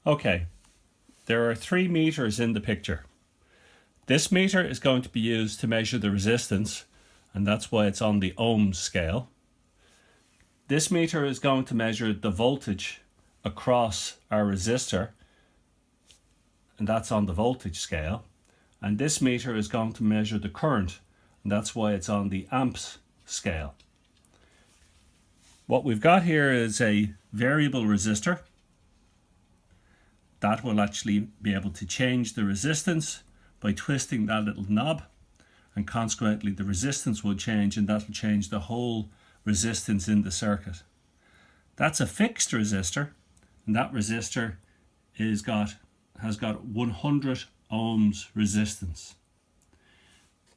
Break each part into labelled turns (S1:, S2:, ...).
S1: Okay, there are 3 meters in the picture. This meter is going to be used to measure the resistance, and that's why it's on the ohms scale. This meter is going to measure the voltage across our resistor, and that's on the voltage scale. And this meter is going to measure the current, and that's why it's on the amps scale. What we've got here is a variable resistor that will actually be able to change the resistance by twisting that little knob, and consequently the resistance will change, and that will change the whole resistance in the circuit. That's a fixed resistor, and that resistor has got 100 ohms resistance.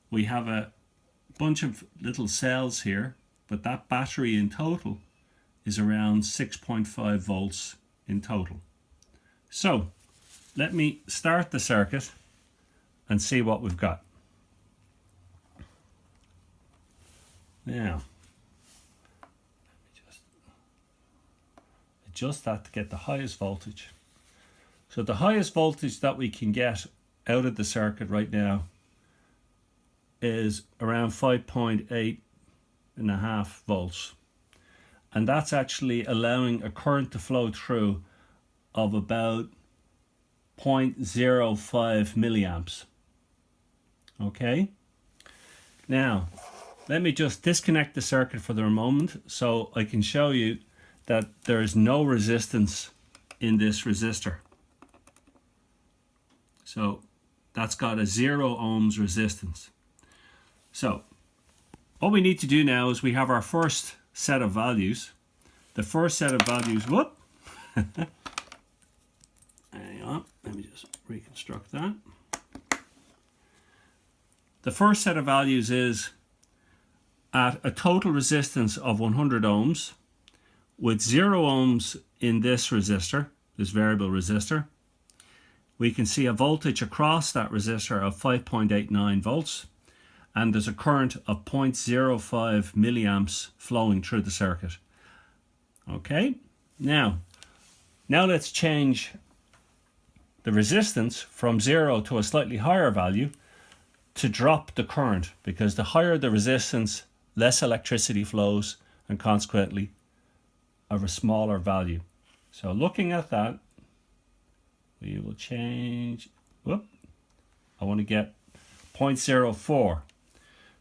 S1: We have a bunch of little cells here, but that battery in total is around 6.5 volts in total. So let me start the circuit and see what we've got. Now, let me just adjust that to get the highest voltage. So the highest voltage that we can get out of the circuit right now is around 5.8.5 volts. And that's actually allowing a current to flow through of about 0.05 milliamps. Okay, now let me just disconnect the circuit for the moment so I can show you that there is no resistance in this resistor. So that's got a 0 ohms resistance. So what we need to do now is we have our first set of values. The first set of values, whoop, hang on, let me just reconstruct that. The first set of values is at a total resistance of 100 ohms with 0 ohms in this resistor, this variable resistor. We can see a voltage across that resistor of 5.89 volts, and there's a current of 0.05 milliamps flowing through the circuit. Okay, now let's change the resistance from 0 to a slightly higher value to drop the current, because the higher the resistance, less electricity flows, and consequently of a smaller value. So looking at that, we will change, whoop, I want to get 0.04.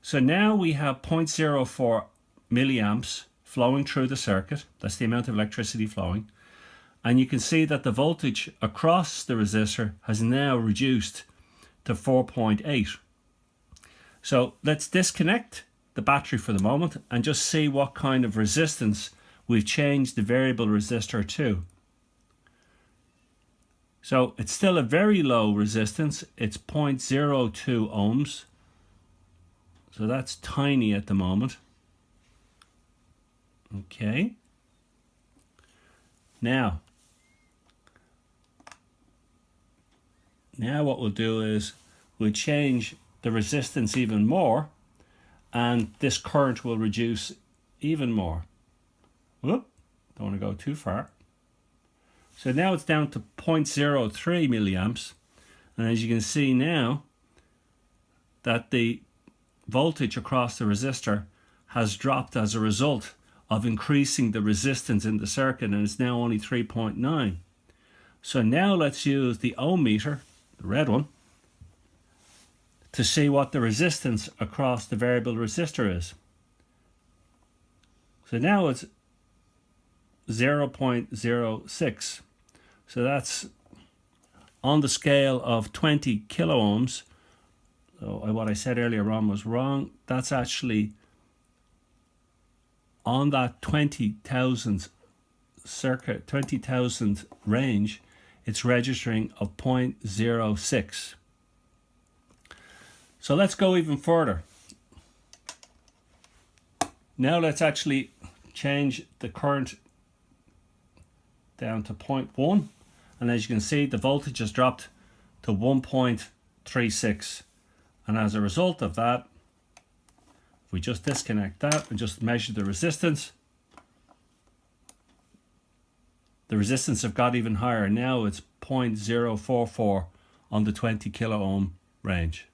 S1: So now we have 0.04 milliamps flowing through the circuit. That's the amount of electricity flowing. And you can see that the voltage across the resistor has now reduced to 4.8. So let's disconnect the battery for the moment and just see what kind of resistance we've changed the variable resistor to. So it's still a very low resistance. It's 0.02 ohms. So that's tiny at the moment. Okay. Now what we'll do is we'll change the resistance even more, and this current will reduce even more. Whoop, don't want to go too far. So now it's down to 0.03 milliamps, and as you can see now that the voltage across the resistor has dropped as a result of increasing the resistance in the circuit, and it's now only 3.9. So now let's use the ohm meter, the red one, to see what the resistance across the variable resistor is. So now it's 0.06. So that's on the scale of 20 kilo ohms. So what I said earlier on was wrong. That's actually on that 20,000 circuit, 20,000 range, it's registering of 0.06. So let's go even further. Now let's actually change the current down to 0.1, and as you can see the voltage has dropped to 1.36, and as a result of that, if we just disconnect that and just measure the resistance, the resistance have got even higher. Now it's 0.044 on the 20 kilo ohm range.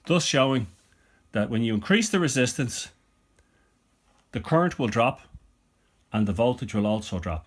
S1: Thus showing that when you increase the resistance, the current will drop and the voltage will also drop.